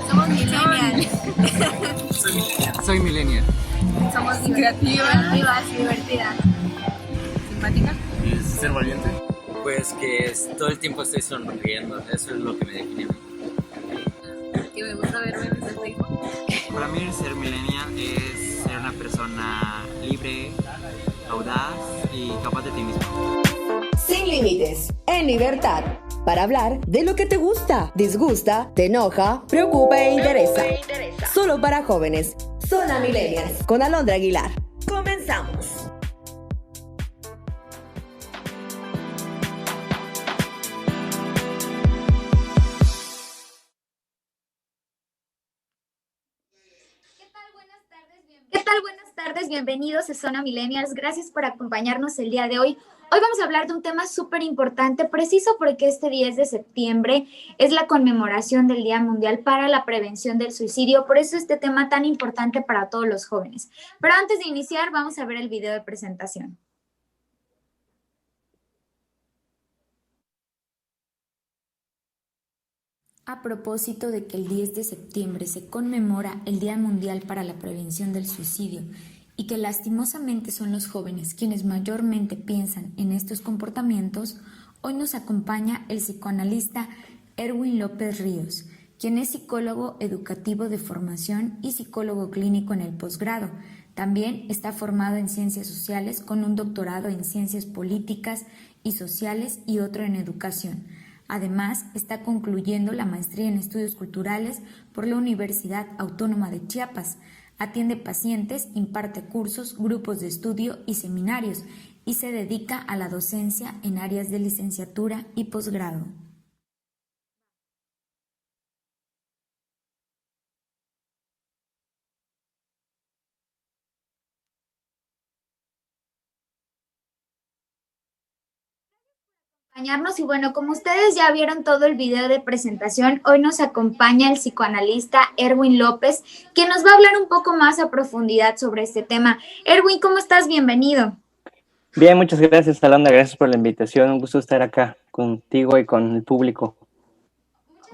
Somos millennials. Soy millennial. Somos creativas y divertidas. Simpática. Y ser valiente. Pues que todo el tiempo estoy sonriendo, eso es lo que me define a mí. Que me gusta verme en el Facebook. Para mí ser millennial es ser una persona libre, audaz y capaz de ti mismo. Sin límites, en libertad, para hablar de lo que te gusta, disgusta, te enoja, preocupa e interesa. Solo para jóvenes. Zona Millennials con Alondra Aguilar. Comenzamos. ¿Qué tal? Buenas tardes, bienvenidos a Zona Millennials. Gracias por acompañarnos el día de hoy. Hoy vamos a hablar de un tema súper importante, preciso porque este 10 de septiembre es la conmemoración del Día Mundial para la Prevención del Suicidio. Por eso este tema tan importante para todos los jóvenes. Pero antes de iniciar, vamos a ver el video de presentación. A propósito de que el 10 de septiembre se conmemora el Día Mundial para la Prevención del Suicidio y que lastimosamente son los jóvenes quienes mayormente piensan en estos comportamientos, hoy nos acompaña el psicoanalista Erwin López Ríos, quien es psicólogo educativo de formación y psicólogo clínico en el posgrado. También está formado en ciencias sociales con un doctorado en ciencias políticas y sociales y otro en educación. Además, está concluyendo la maestría en estudios culturales por la Universidad Autónoma de Chiapas. Atiende pacientes, imparte cursos, grupos de estudio y seminarios y se dedica a la docencia en áreas de licenciatura y posgrado. Y bueno, como ustedes ya vieron todo el video de presentación, hoy nos acompaña el psicoanalista Erwin López, quien nos va a hablar un poco más a profundidad sobre este tema. Erwin, ¿cómo estás? Bienvenido. Bien, muchas gracias, Alondra, gracias por la invitación, un gusto estar acá contigo y con el público.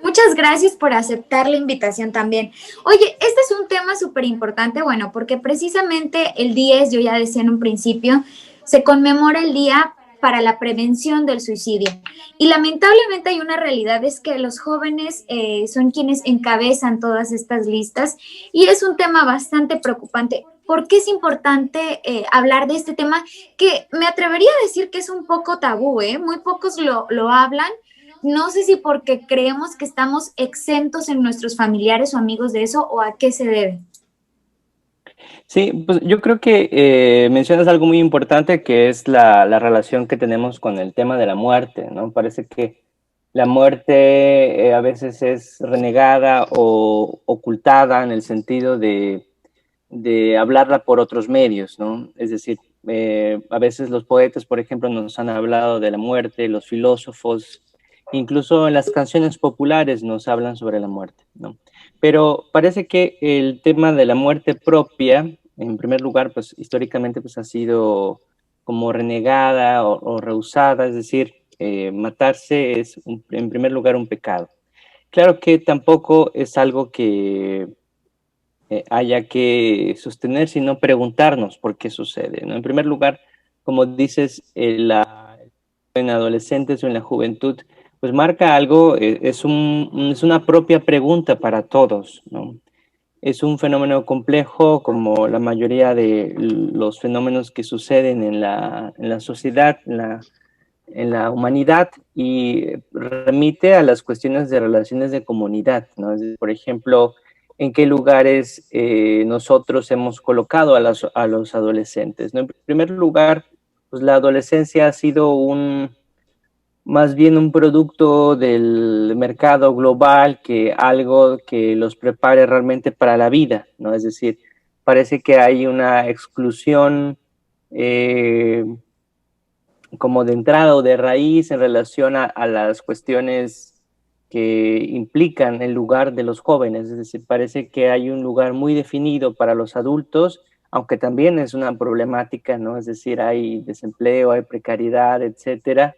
Muchas gracias por aceptar la invitación también. Oye, este es un tema súper importante, bueno, porque precisamente el 10, yo ya decía en un principio, se conmemora el Día para la Prevención del Suicidio. Y lamentablemente hay una realidad, es que los jóvenes son quienes encabezan todas estas listas y es un tema bastante preocupante. ¿Por qué es importante hablar de este tema? Que me atrevería a decir que es un poco tabú, muy pocos lo hablan. No sé si porque creemos que estamos exentos en nuestros familiares o amigos de eso o a qué se debe. Sí, pues yo creo que mencionas algo muy importante que es la relación que tenemos con el tema de la muerte, ¿no? Parece que la muerte a veces es renegada o ocultada en el sentido de hablarla por otros medios, ¿no? Es decir, a veces los poetas, por ejemplo, nos han hablado de la muerte, los filósofos, incluso en las canciones populares nos hablan sobre la muerte, ¿no? Pero parece que el tema de la muerte propia, en primer lugar, pues históricamente pues ha sido como renegada o rehusada, es decir, matarse es en primer lugar un pecado. Claro que tampoco es algo que haya que sostener, sino preguntarnos por qué sucede, ¿no? En primer lugar, como dices, en adolescentes o en la juventud, pues marca algo, es una propia pregunta para todos, ¿no? Es un fenómeno complejo, como la mayoría de los fenómenos que suceden en la sociedad, en la humanidad, y remite a las cuestiones de relaciones de comunidad, ¿no? Por ejemplo, en qué lugares nosotros hemos colocado a los adolescentes, ¿no? En primer lugar, pues la adolescencia ha sido más bien un producto del mercado global que algo que los prepare realmente para la vida, ¿no? Es decir, parece que hay una exclusión como de entrada o de raíz en relación a las cuestiones que implican el lugar de los jóvenes, es decir, parece que hay un lugar muy definido para los adultos, aunque también es una problemática, ¿no? Es decir, hay desempleo, hay precariedad, etcétera.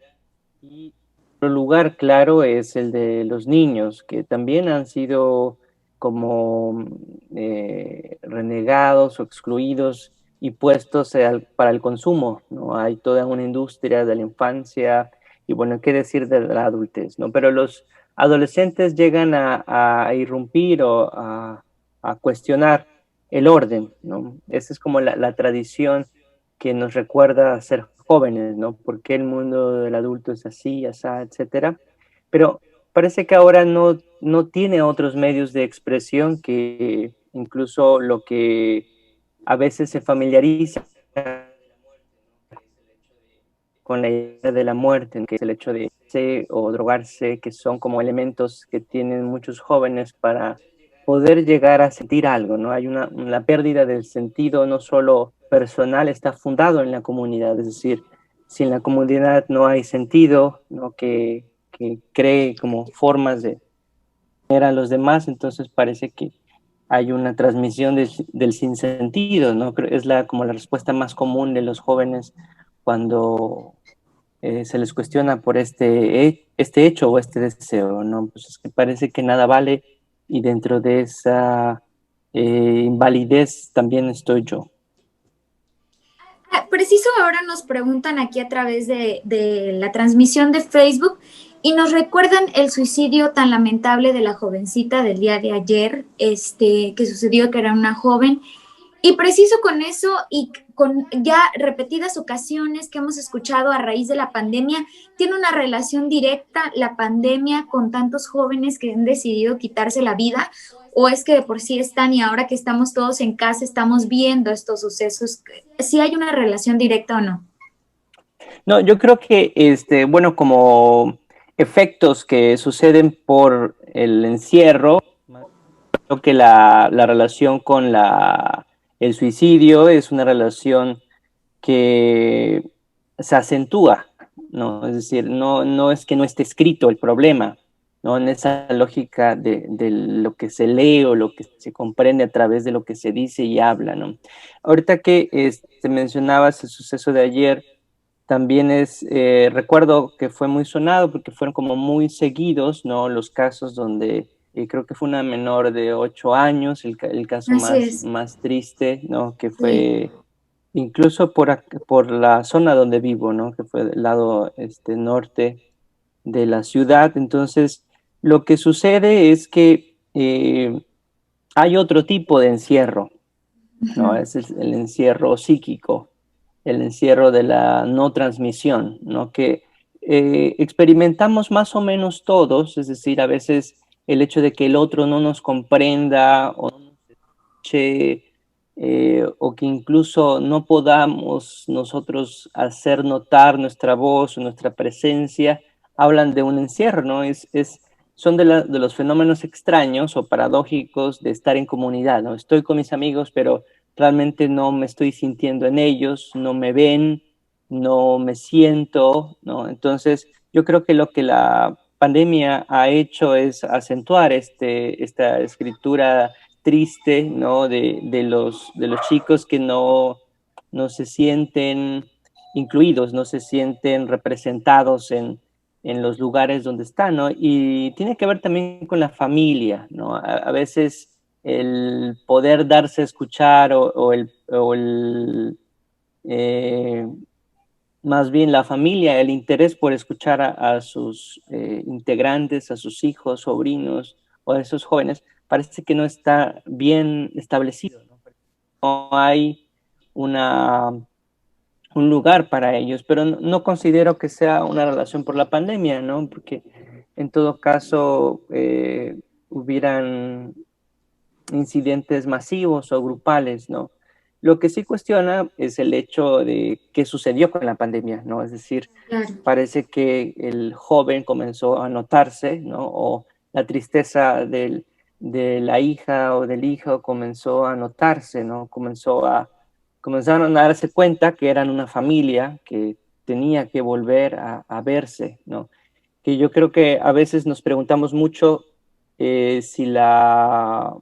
Y otro lugar claro es el de los niños, que también han sido como renegados o excluidos y puestos para el consumo, ¿no? Hay toda una industria de la infancia y bueno, qué decir de la adultez, ¿no? Pero los adolescentes llegan a irrumpir o a cuestionar el orden, ¿no? Esa es como la tradición que nos recuerda a ser jóvenes, ¿no? ¿Por qué el mundo del adulto es así, así, etcétera? Pero parece que ahora no tiene otros medios de expresión que incluso lo que a veces se familiariza con la idea de la muerte, que es el hecho de o drogarse, que son como elementos que tienen muchos jóvenes para poder llegar a sentir algo, ¿no? Hay una pérdida del sentido no solo personal, está fundado en la comunidad, es decir, si en la comunidad no hay sentido, ¿no? Que cree como formas de ver a los demás, entonces parece que hay una transmisión del sinsentido, ¿no? Es como la respuesta más común de los jóvenes cuando se les cuestiona por este hecho o este deseo, ¿no? Pues es que parece que nada vale y dentro de esa invalidez también estoy yo. Preciso ahora nos preguntan aquí a través de la transmisión de Facebook y nos recuerdan el suicidio tan lamentable de la jovencita del día de ayer, que sucedió, que era una joven. Y preciso con eso y con ya repetidas ocasiones que hemos escuchado a raíz de la pandemia, tiene una relación directa la pandemia con tantos jóvenes que han decidido quitarse la vida, o es que de por sí están y ahora que estamos todos en casa estamos viendo estos sucesos, si hay una relación directa o no. No, yo creo que, bueno, como efectos que suceden por el encierro, creo que la relación con el suicidio es una relación que se acentúa, ¿no? Es decir, no es que no esté escrito el problema, ¿no? En esa lógica de lo que se lee o lo que se comprende a través de lo que se dice y habla, ¿no? Ahorita que mencionabas el suceso de ayer, también recuerdo que fue muy sonado porque fueron como muy seguidos, ¿no? Los casos donde creo que fue una menor de 8 años, el caso más triste, ¿no? Que fue incluso por la zona donde vivo, ¿no? Que fue del lado norte de la ciudad. Entonces, lo que sucede es que hay otro tipo de encierro, ¿no? Es el encierro psíquico, el encierro de la no transmisión, ¿no? Que experimentamos más o menos todos, es decir, a veces el hecho de que el otro no nos comprenda o no nos escuche, o que incluso no podamos nosotros hacer notar nuestra voz o nuestra presencia, hablan de un encierro, ¿no? Son de los fenómenos extraños o paradójicos de estar en comunidad, ¿no? Estoy con mis amigos, pero realmente no me estoy sintiendo en ellos, no me ven, no me siento, ¿no? Entonces, yo creo que lo que la pandemia ha hecho es acentuar esta escritura triste, ¿no? De los chicos que no se sienten incluidos, no se sienten representados en los lugares donde están, ¿no? Y tiene que ver también con la familia, ¿no? A veces el poder darse a escuchar más bien la familia, el interés por escuchar a sus integrantes, a sus hijos, sobrinos o a esos jóvenes, parece que no está bien establecido, ¿no? No hay un lugar para ellos, pero no considero que sea una relación por la pandemia, ¿no? Porque en todo caso hubieran incidentes masivos o grupales, ¿no? Lo que sí cuestiona es el hecho de qué sucedió con la pandemia, ¿no? Es decir, parece que el joven comenzó a notarse, ¿no? O la tristeza de la hija o del hijo comenzó a notarse, ¿no? Comenzaron a darse cuenta que eran una familia que tenía que volver a verse, ¿no? Que yo creo que a veces nos preguntamos mucho si la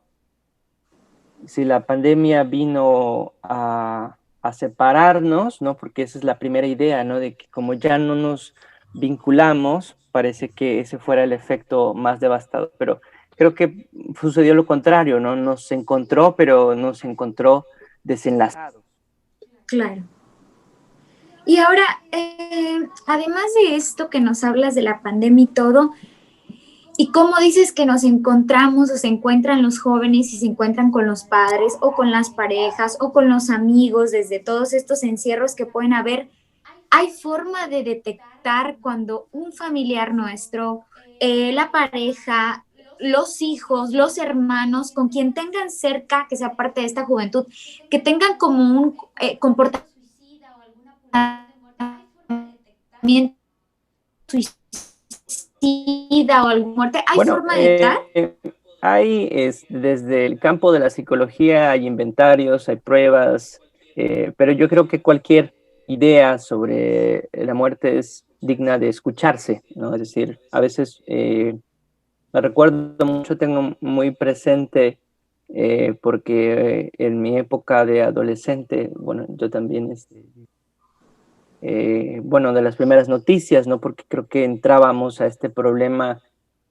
pandemia vino a separarnos, ¿no? Porque esa es la primera idea, ¿no? De que como ya no nos vinculamos, parece que ese fuera el efecto más devastador. Pero creo que sucedió lo contrario, ¿no? Nos encontró, pero nos encontró desenlazados. Claro. Y ahora, además de esto que nos hablas de la pandemia y todo, y cómo dices que nos encontramos o se encuentran los jóvenes y se encuentran con los padres o con las parejas o con los amigos desde todos estos encierros que pueden haber, ¿hay forma de detectar cuando un familiar nuestro, la pareja, los hijos, los hermanos, con quien tengan cerca, que sea parte de esta juventud, que tengan como un comportamiento suicida o alguna muerte? ¿Hay forma de detectar? Hay, desde el campo de la psicología, hay inventarios, hay pruebas, pero yo creo que cualquier idea sobre la muerte es digna de escucharse, ¿no? Es decir, a veces me recuerdo mucho, tengo muy presente, porque en mi época de adolescente, bueno, yo también, bueno, de las primeras noticias, ¿no? Porque creo que entrábamos a este problema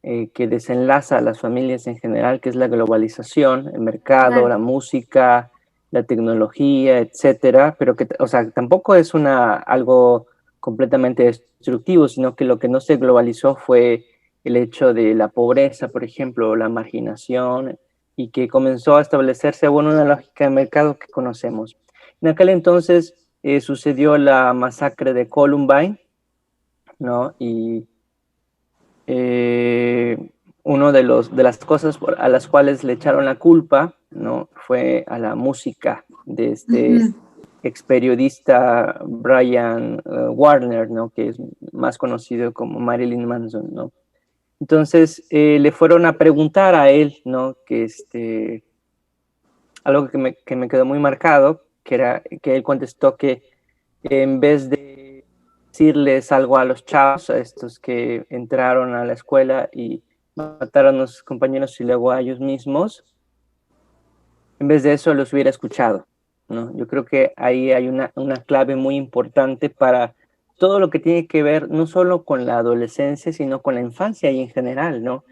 que desenlaza a las familias en general, que es la globalización, el mercado, Claro. la música, la tecnología, etcétera, pero que, o sea, tampoco es algo completamente destructivo, sino que lo que no se globalizó fue el hecho de la pobreza, por ejemplo, o la marginación, y que comenzó a establecerse, bueno, una lógica de mercado que conocemos. En aquel entonces sucedió la masacre de Columbine, ¿no? Y uno de las cosas a las cuales le echaron la culpa, ¿no? Fue a la música de este ex periodista Brian Warner, ¿no? Que es más conocido como Marilyn Manson, ¿no? Entonces le fueron a preguntar a él, ¿no? Que algo que me quedó muy marcado, que era que él contestó que en vez de decirles algo a los chavos, a estos que entraron a la escuela y mataron a sus compañeros y luego a ellos mismos, en vez de eso los hubiera escuchado, ¿no? Yo creo que ahí hay una clave muy importante para todo lo que tiene que ver no solo con la adolescencia, sino con la infancia y en general, ¿no?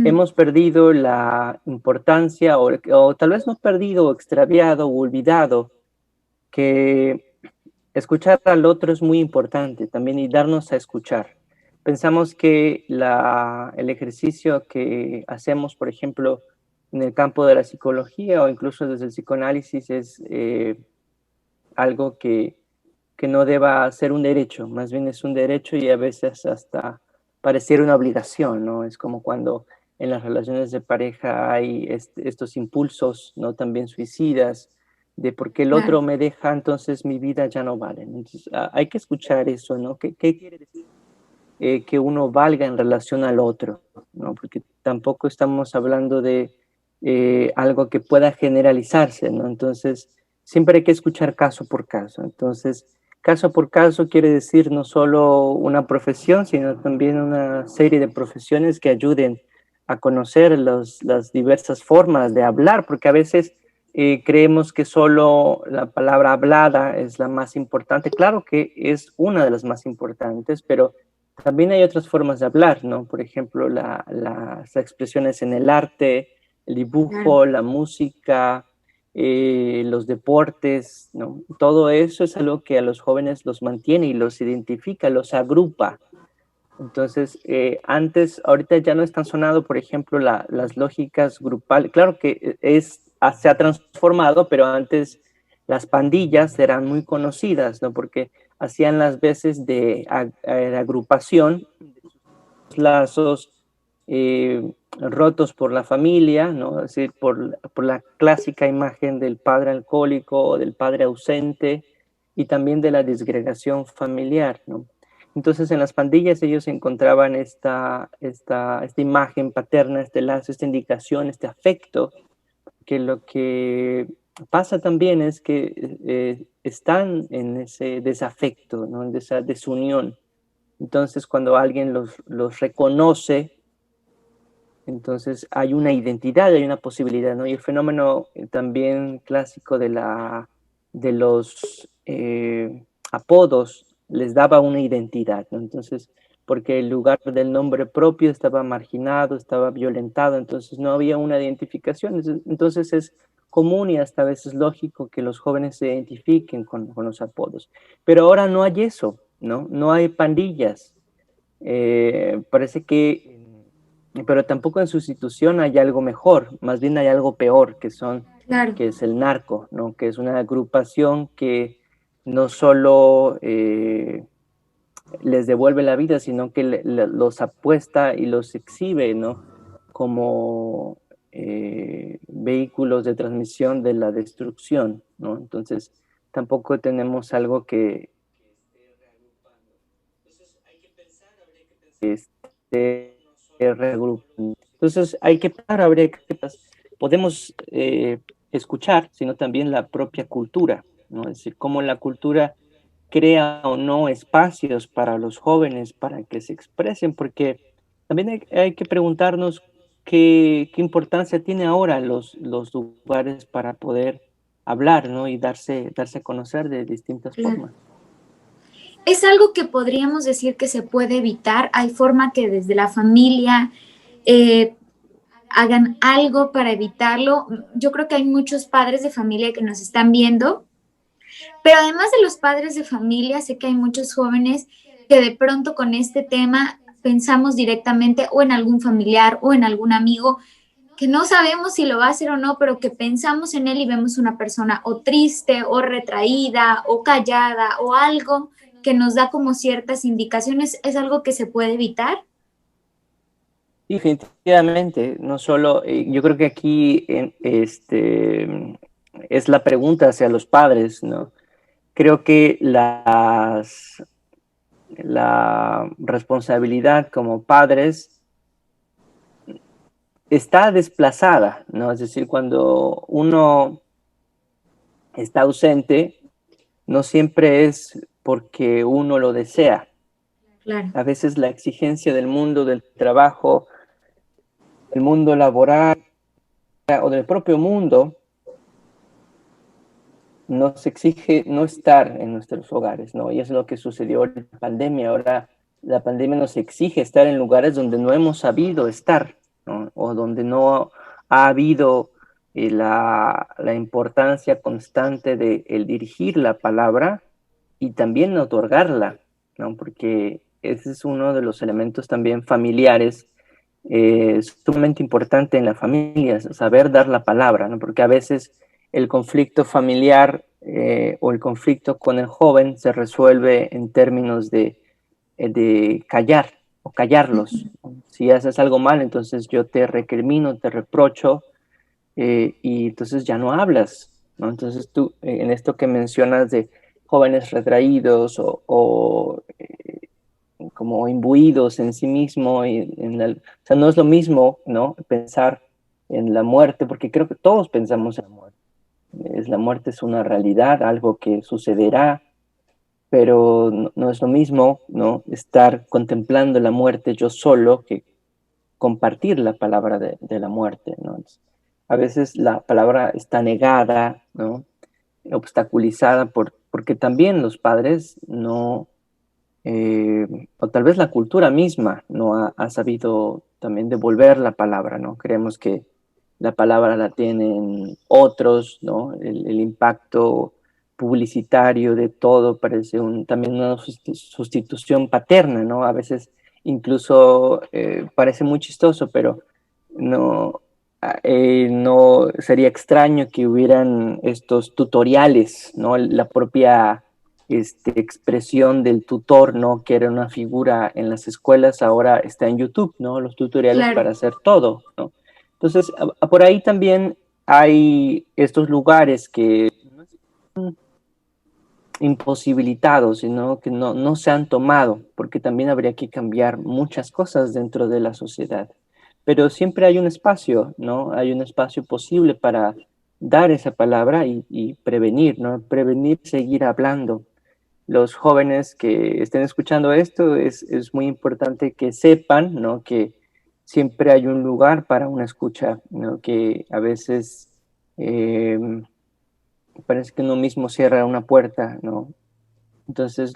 Hemos perdido la importancia, o tal vez no perdido, o extraviado, o olvidado, que escuchar al otro es muy importante también y darnos a escuchar. Pensamos que el ejercicio que hacemos, por ejemplo, en el campo de la psicología o incluso desde el psicoanálisis es algo que no deba ser un derecho, más bien es un derecho y a veces hasta pareciera una obligación, ¿no? Es como cuando en las relaciones de pareja hay estos impulsos, ¿no? También suicidas, de porque el otro me deja, entonces mi vida ya no vale. Entonces, hay que escuchar eso, ¿no? ¿Qué quiere decir que uno valga en relación al otro, ¿no? Porque tampoco estamos hablando de algo que pueda generalizarse, ¿no? Entonces, siempre hay que escuchar caso por caso. Entonces, caso por caso quiere decir no solo una profesión, sino también una serie de profesiones que ayuden a conocer las diversas formas de hablar, porque a veces creemos que solo la palabra hablada es la más importante. Claro que es una de las más importantes, pero también hay otras formas de hablar, ¿no? Por ejemplo, las expresiones en el arte, el dibujo, la música, los deportes, ¿no? Todo eso es algo que a los jóvenes los mantiene y los identifica, los agrupa. Entonces, ahorita ya no es tan sonado, por ejemplo, las lógicas grupales. Claro que se ha transformado, pero antes las pandillas eran muy conocidas, ¿no? Porque hacían las veces de agrupación, lazos rotos por la familia, ¿no? Es decir, por la clásica imagen del padre alcohólico o del padre ausente y también de la disgregación familiar, ¿no? Entonces en las pandillas ellos encontraban esta imagen paterna, este lazo, esta indicación, este afecto, que lo que pasa también es que están en ese desafecto, ¿no? En esa desunión. Entonces cuando alguien los reconoce, entonces hay una identidad, hay una posibilidad, ¿no? Y el fenómeno también clásico de los apodos les daba una identidad, ¿no? Entonces porque el lugar del nombre propio estaba marginado, estaba violentado, entonces no había una identificación. Entonces es común y hasta a veces lógico que los jóvenes se identifiquen con los apodos. Pero ahora no hay eso, ¿no? No hay pandillas. Parece que, pero tampoco en sustitución hay algo mejor, más bien hay algo peor, Claro. que es el narco, ¿no? Que es una agrupación que no solo les devuelve la vida, sino que los apuesta y los exhibe, ¿no? Como vehículos de transmisión de la destrucción, ¿no? Entonces, tampoco tenemos algo que esté reagrupando. Entonces, hay que parar, habría que podemos escuchar, sino también la propia cultura, ¿no? Es decir, cómo la cultura crea o no espacios para los jóvenes para que se expresen, porque también hay que preguntarnos qué importancia tiene ahora los lugares para poder hablar, ¿no? Y darse a conocer de distintas Claro. formas. Es algo que podríamos decir que se puede evitar. Hay forma que desde la familia eh, hagan algo para evitarlo. Yo creo que hay muchos padres de familia que nos están viendo, pero además de los padres de familia, sé que hay muchos jóvenes que de pronto con este tema pensamos directamente o en algún familiar o en algún amigo que no sabemos si lo va a hacer o no, pero que pensamos en él y vemos una persona o triste o retraída o callada o algo que nos da como ciertas indicaciones. ¿Es algo que se puede evitar? Sí, definitivamente, no solo, yo creo que aquí es la pregunta hacia los padres, ¿no? Creo que la responsabilidad como padres está desplazada, ¿no? Es decir, cuando uno está ausente, no siempre es porque uno lo desea. Claro. A veces la exigencia del mundo del trabajo, del mundo laboral o del propio mundo nos exige no estar en nuestros hogares, ¿no? Y es lo que sucedió en la pandemia. Ahora la pandemia nos exige estar en lugares donde no hemos sabido estar, ¿no? O donde no ha habido la importancia constante de el dirigir la palabra y también otorgarla, ¿no? Porque ese es uno de los elementos también familiares sumamente importante en la familia, saber dar la palabra, ¿no? Porque a veces el conflicto familiar o el conflicto con el joven se resuelve en términos de callar o callarlos. Si haces algo mal, entonces yo te recrimino, te reprocho y entonces ya no hablas, ¿no? Entonces tú, en esto que mencionas de jóvenes retraídos como imbuidos en sí mismo, o sea, no es lo mismo, ¿no? Pensar en la muerte, porque creo que todos pensamos en la muerte. La muerte es una realidad, algo que sucederá, pero no es lo mismo, ¿no? Estar contemplando la muerte yo solo que compartir la palabra de la muerte, ¿no? A veces la palabra está negada, ¿no? Obstaculizada porque también los padres no, o tal vez la cultura misma no ha sabido también devolver la palabra, ¿no? Creemos que la palabra la tienen otros, ¿no? El impacto publicitario de todo parece también una sustitución paterna, ¿no? A veces incluso parece muy chistoso, pero no sería extraño que hubieran estos tutoriales, ¿no? La propia expresión del tutor, ¿no? Que era una figura en las escuelas, ahora está en YouTube, ¿no? Los tutoriales Claro. para hacer todo, ¿no? Entonces, por ahí también hay estos lugares que no están imposibilitados, sino que no se han tomado, porque también habría que cambiar muchas cosas dentro de la sociedad. Pero siempre hay un espacio, ¿no? Hay un espacio posible para dar esa palabra y prevenir, ¿no? Prevenir, seguir hablando. Los jóvenes que estén escuchando esto, es muy importante que sepan, ¿no? Que siempre hay un lugar para una escucha, ¿no? Que a veces parece que uno mismo cierra una puerta, ¿no? Entonces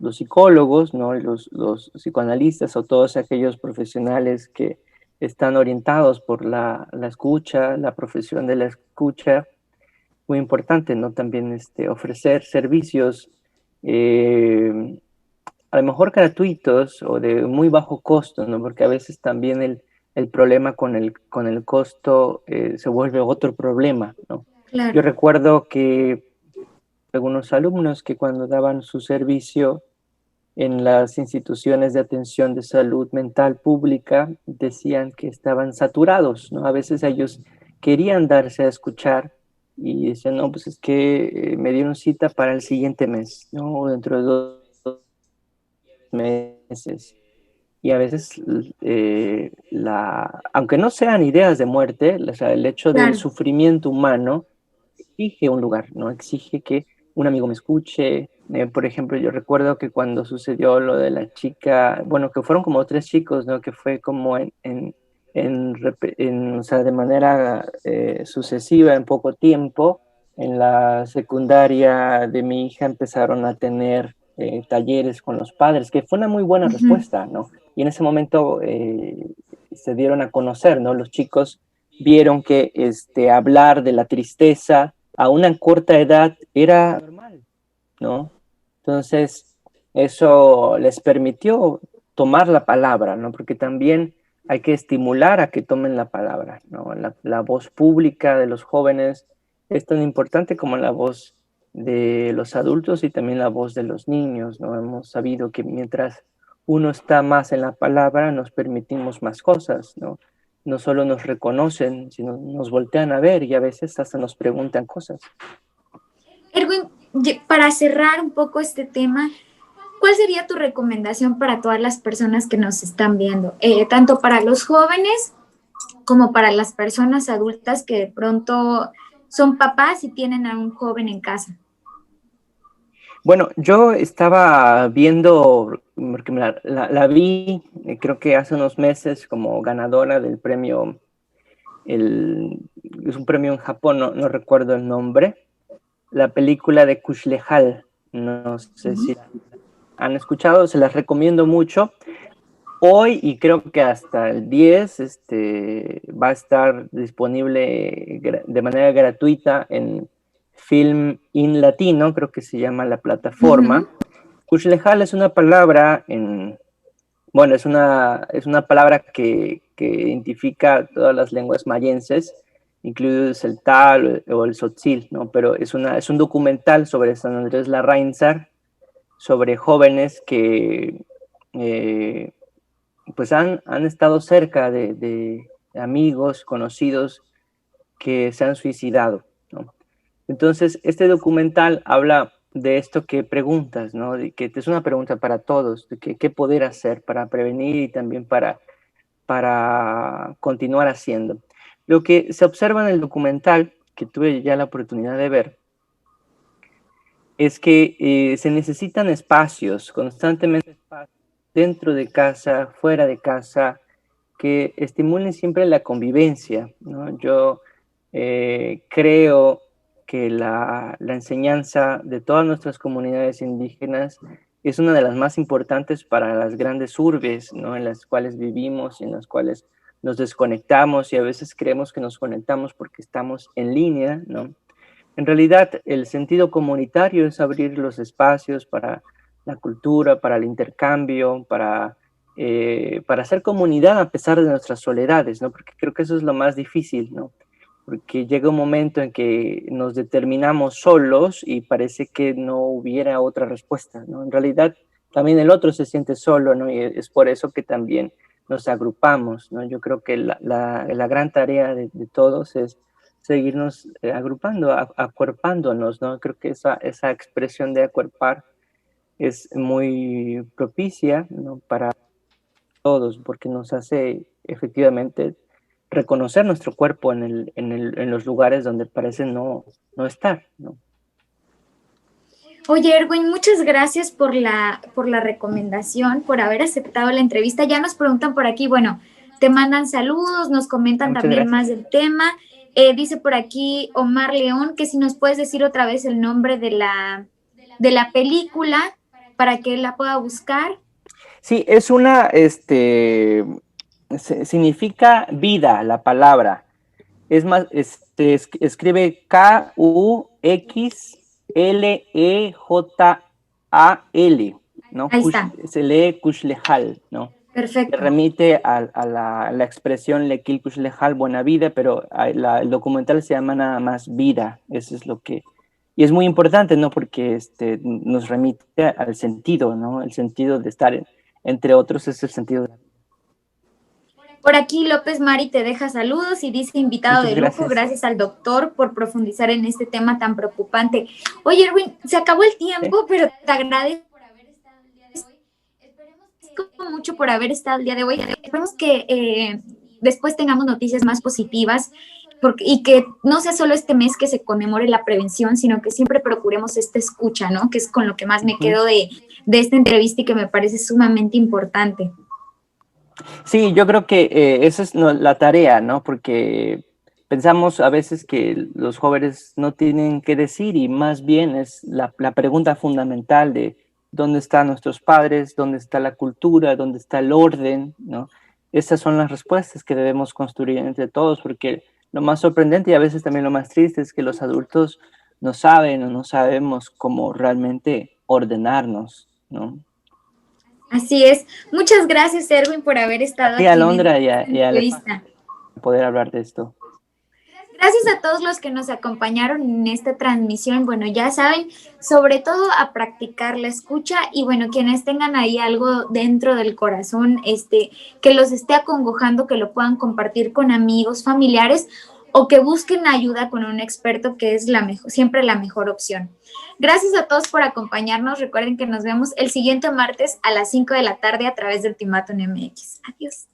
los psicólogos, ¿no? Los psicoanalistas o todos aquellos profesionales que están orientados por la escucha, la profesión de la escucha, muy importante, ¿no? También ofrecer servicios a lo mejor gratuitos o de muy bajo costo, ¿no? Porque a veces también el problema con el costo se vuelve otro problema, ¿no? Claro. Yo recuerdo que algunos alumnos que cuando daban su servicio en las instituciones de atención de salud mental pública decían que estaban saturados, ¿no? A veces ellos querían darse a escuchar y decían, no, pues es que me dieron cita para el siguiente mes, ¿no? O dentro de 2 meses. Y a veces, aunque no sean ideas de muerte, o sea, el hecho del sufrimiento humano exige un lugar, ¿no? Exige que un amigo me escuche. Por ejemplo, yo recuerdo que cuando sucedió lo de la chica, bueno, que fueron como 3 chicos, ¿no? Que fue como o sea, de manera sucesiva, en poco tiempo. En la secundaria de mi hija empezaron a tener talleres con los padres, que fue una muy buena respuesta, ¿no? Y en ese momento se dieron a conocer, ¿no? Los chicos vieron que hablar de la tristeza a una corta edad era normal, ¿no? Entonces, eso les permitió tomar la palabra, ¿no? Porque también hay que estimular a que tomen la palabra, ¿no? La voz pública de los jóvenes es tan importante como la voz de los adultos y también la voz de los niños, ¿no? Hemos sabido que mientras uno está más en la palabra, nos permitimos más cosas, ¿no? No solo nos reconocen, sino nos voltean a ver y a veces hasta nos preguntan cosas. Erwin, para cerrar un poco este tema, ¿cuál sería tu recomendación para todas las personas que nos están viendo? Tanto para los jóvenes como para las personas adultas que de pronto son papás y tienen a un joven en casa. Bueno, yo estaba viendo, porque la vi, creo que hace unos meses como ganadora del premio, es un premio en Japón, no recuerdo el nombre, la película de Kushlehal, no sé si han escuchado, se las recomiendo mucho. Hoy y creo que hasta el 10 va a estar disponible de manera gratuita en Film in Latino, creo que se llama la plataforma. Kushlehal es una palabra bueno, es una palabra que identifica todas las lenguas mayenses, incluidos el tal o el tzotzil, ¿no? Pero es un documental sobre San Andrés Larrainzar, sobre jóvenes que pues han estado cerca de amigos, conocidos que se han suicidado, ¿no? Entonces, este documental habla de esto que preguntas, ¿no? De que es una pregunta para todos, de qué poder hacer para prevenir y también para continuar haciendo. Lo que se observa en el documental, que tuve ya la oportunidad de ver, es que se necesitan espacios, constantemente espacios, dentro de casa, fuera de casa, que estimulen siempre la convivencia, ¿no? Yo creo que la enseñanza de todas nuestras comunidades indígenas es una de las más importantes para las grandes urbes, ¿no? En las cuales vivimos y en las cuales nos desconectamos y a veces creemos que nos conectamos porque estamos en línea, ¿no? En realidad, el sentido comunitario es abrir los espacios para la cultura, para el intercambio, para hacer comunidad a pesar de nuestras soledades, ¿no? Porque creo que eso es lo más difícil, ¿no? Porque llega un momento en que nos determinamos solos y parece que no hubiera otra respuesta, ¿no? En realidad, también el otro se siente solo, ¿no? Y es por eso que también nos agrupamos, ¿no? Yo creo que la gran tarea de todos es seguirnos agrupando, acuerpándonos, ¿no? Creo que esa expresión de acuerpar es muy propicia, ¿no? Para todos, porque nos hace efectivamente reconocer nuestro cuerpo en los lugares donde parece no estar, ¿no? Oye, Erwin, muchas gracias por la recomendación, por haber aceptado la entrevista. Ya nos preguntan por aquí, bueno, te mandan saludos, nos comentan Muchas también gracias. más del tema. Dice por aquí Omar León que si nos puedes decir otra vez el nombre de la película para que la pueda buscar. Sí, es significa vida la palabra. Es más, escribe Kuxlejal, ¿no? Ahí está. Se lee Kuxlejal, ¿no? Se Perfecto. remite a la expresión Lequil Kuxlejal, buena vida, pero el documental se llama nada más vida. Eso es lo que... Y es muy importante, ¿no? Porque nos remite al sentido, ¿no? El sentido de estar, entre otros, es el sentido de la vida. Por aquí López Mari te deja saludos y dice invitado Muchas de lujo, gracias al doctor por profundizar en este tema tan preocupante. Oye, Erwin, se acabó el tiempo, pero te agradezco mucho por haber estado el día de hoy. Esperemos que después tengamos noticias más positivas y que no sea solo este mes que se conmemore la prevención, sino que siempre procuremos esta escucha, ¿no? Que es con lo que más me quedo de esta entrevista y que me parece sumamente importante. Sí, yo creo que esa es la tarea, ¿no? Porque pensamos a veces que los jóvenes no tienen que decir y más bien es la pregunta fundamental de dónde están nuestros padres, dónde está la cultura, dónde está el orden, ¿no? Esas son las respuestas que debemos construir entre todos, porque lo más sorprendente y a veces también lo más triste es que los adultos no saben o no sabemos cómo realmente ordenarnos, ¿no? Así es. Muchas gracias, Erwin, por haber estado aquí. A Alondra y a entrevista. Poder hablar de esto. Gracias a todos los que nos acompañaron en esta transmisión. Bueno, ya saben, sobre todo a practicar la escucha y bueno, quienes tengan ahí algo dentro del corazón, que los esté acongojando, que lo puedan compartir con amigos, familiares o que busquen ayuda con un experto, que es siempre la mejor opción. Gracias a todos por acompañarnos. Recuerden que nos vemos el siguiente martes a las 5 de la tarde a través de Ultimátum MX. Adiós.